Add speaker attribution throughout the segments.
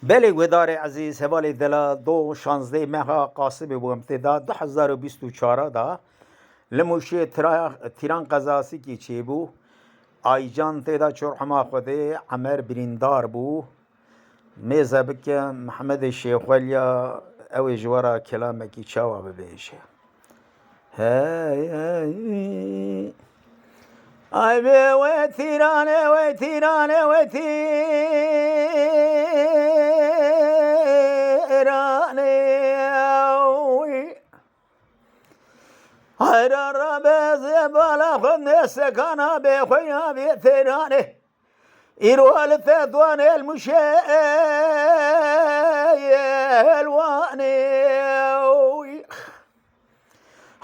Speaker 1: بله ودار عزیز حوالی دلا 2/16 ماه قاسم بو امتداد 2024 دا لموشی تیران قزاسی کی چی بو آیجان تیدا چرحما خوده عمر بریندار بو میزبک محمد شیخ ولیا او جوارا کلام کی چاوا ببیشه هی ای بی و تیرانه و تیرانه و تیرانه هر ربز بالا خود نسکانا به خویا بی تیرانه ایروال تدوان المشیلوانه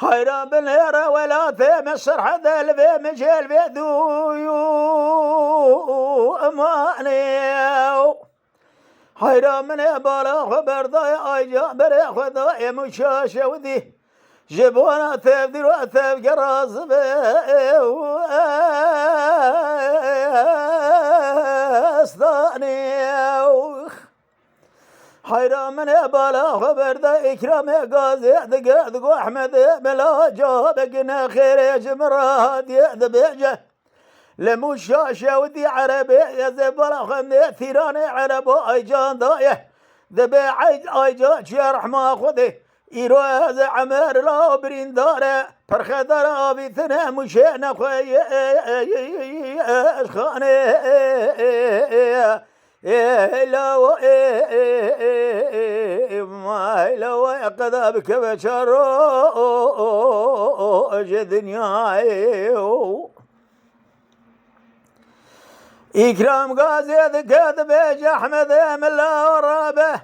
Speaker 1: هيرا بالهيرا ولا ثيم السرحة ذلبي مجيل بيدو أماني هيرا من يبالا خبر ضاي أيجا بري خذاي مشاشة وذي جبونا ثيف ديرو ثيف قراز بستاني حيرا من يبالا خبر ذا إكرام غازي دقو أحمد بلا جابقنا خير يا جمرات يذبجه لمشاشة ودي عربي يا زبالا خمني ثيراني عربو أيجان ضايه ذبي أيجان شرح ما خذي إيروز عمر لا برينداره برخدر أبي ثنا مشينا خوي أشخاني لو ما لو قذا بك بشر دنياي إكرام غازي ذكاد بيج أحمد من لا رابه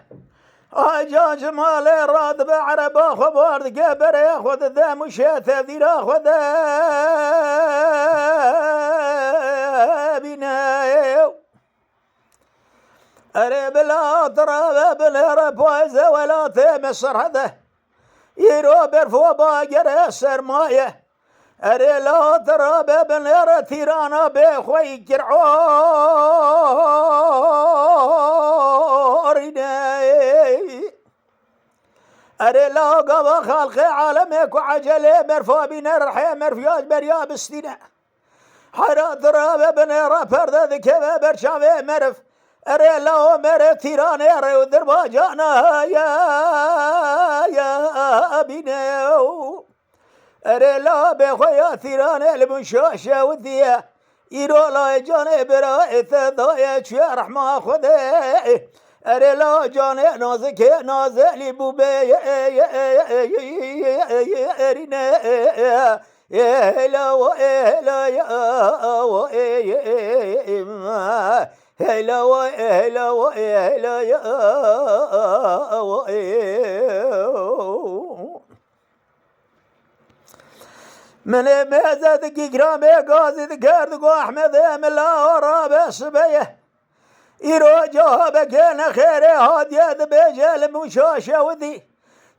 Speaker 1: أجا جمال راد بعربه خبر قبر ياخذ ذا مشيت ذي راخذ بنايو أري بلا تراب بلا بويزة ولا تمسر هذا يرو برفو باقر السرماية أري لا تراب بلا تيرانا بخوي كرعوري أري لا قضى خلق عالمك وعجلة مرفو بنا رحيم مرفياج بريا بستينة حرا تراب بلا فرد ذكبه برشافه مرف أري لا مر تيراني أري ودرباجانا يا بنيو أري لا بخويا تيراني المشاشة وذيا إيرو لا جاني برائث ضايا شرح ما خذي أري لا جاني نازك نازلي بوبي أرينا يا لا يا هلا وهلا وهلا يا من مازاد كرامي غازي ذكرت احمد من لا رابع سبيه يرو جوابك انا خيري هادي بيجل مشاشه وذي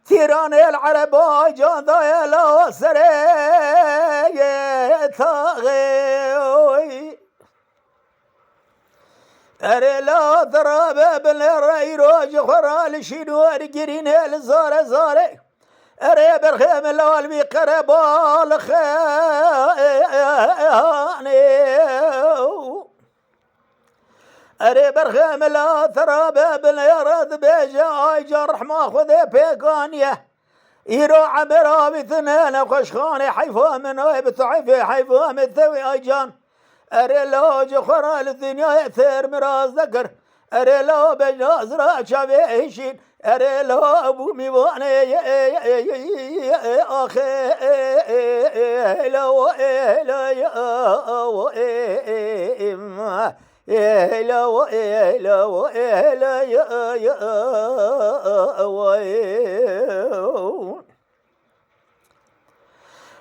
Speaker 1: تيراني العرب جان ضايا لا سري تاغي أري لا تراب بالرأي روج خرال شنوار قرين الزار زاري أري برخيم الأولمي قربال خاني أري برخيم لا تراب بالرد بيجا جرح ما خذي بيقانيه يرو عبر بثنين خشخاني حيفا من بتعفي حيفا من ثوي أيجان أري لو جخرا الدنيا يثير مراز ذكر أري لو بجازرا شابيشين أري لو أبو ميواني أخي لو لا يا لو لا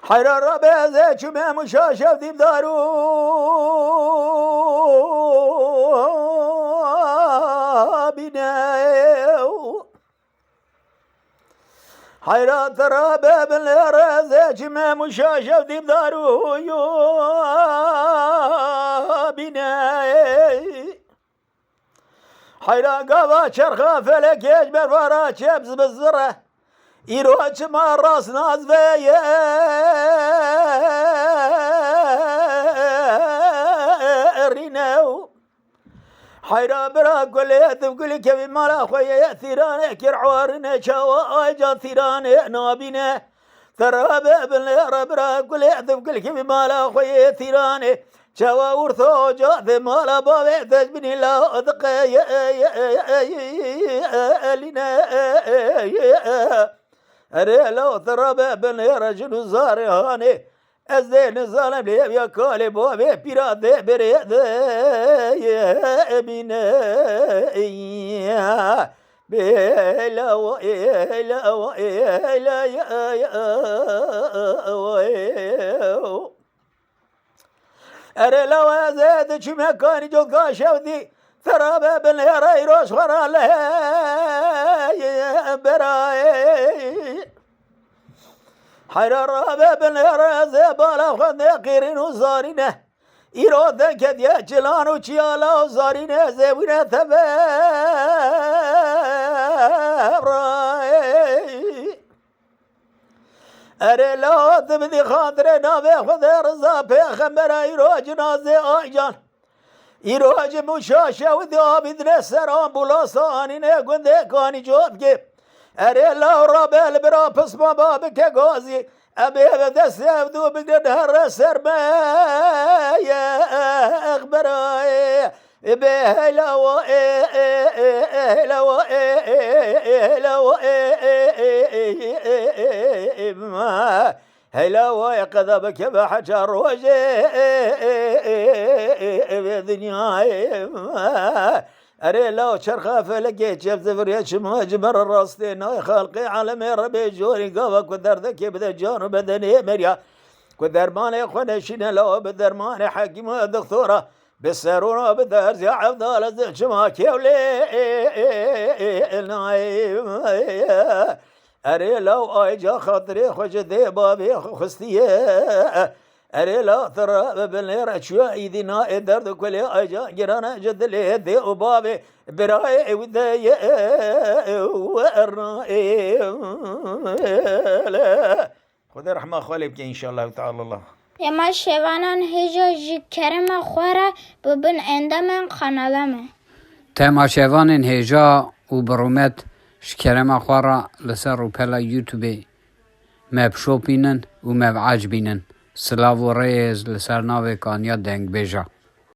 Speaker 1: حرر بازه چمه مشاشه دیم دارو بینه حیرات را ببن رازه چمه مشاشه دیم دارو بینه حيرا قابا شرخا فلك يجبر فرا شبز بالزرة إيروش ما راس ناز فيا ريناو حيرا برا قليت بقولي كيف مالا خويا ثيراني كرعوارنا شوا اجا ثيراني نابينا ترى بابن برا قليت بقولي كيف مالا خويا ثيراني شوا ورثو جاذ مالا بابي تجبني لا ذقيا لنا أري لو ترى بابن رجل زارهاني أزين ظالم لي يا كالي بابي بيراد بريد يا أمينة بلا وإلا وإلا يا أري لو زاد شو مكاني جو كاشودي ترى بابن يا رايروش خرا يا براي حيرا بابن يا زبالا خدنا قيرين وزارينه إيرودا كديا جلان وشيالا وزارينه زبينه ثبراي أري لا تبدي خاطر نابي خذ رزا بيخمر إيرو جنازي آيجان إيروج مشاشة وذاب درسر أمبولانساني نقول ذكاني جوبك أري لا رابل برا بسما بابك غازي أبي بدس يبدو بقدر سر ما يا أخبراي بهلا وإلا ما هلا ويقذبك بحجر وجه بدنياي أري لو شرخة فلقيت شاف زفريت شمها جمر الراستين هاي خالقي عالمي ربي جوري قوة كدر ذكي بدا جان بدني مريا كدر ماني خنشين لو بدر ماني حكيمة دكتورة بالسرونة بدر زي عبدال زي شمها كيولي نايم أري لو أيجا خاطري خوش ذي بابي خستيه أري لا ترى بالنير شو إيدنا درد كل أيجا جرانا جد لي ذي وبابي براي وذي ورناي خذ رحمة خالبك إن شاء الله تعالى الله
Speaker 2: يما شوانان هجا جكرم خورا ببن عندما خنالمه
Speaker 3: تما شوانان هجا وبرومت شكرم خورا لسر وبلا يوتيوبي ماب شوبينن وماب عجبينن سلاو و ریز لسر ناوی کانیا دنگ بیجا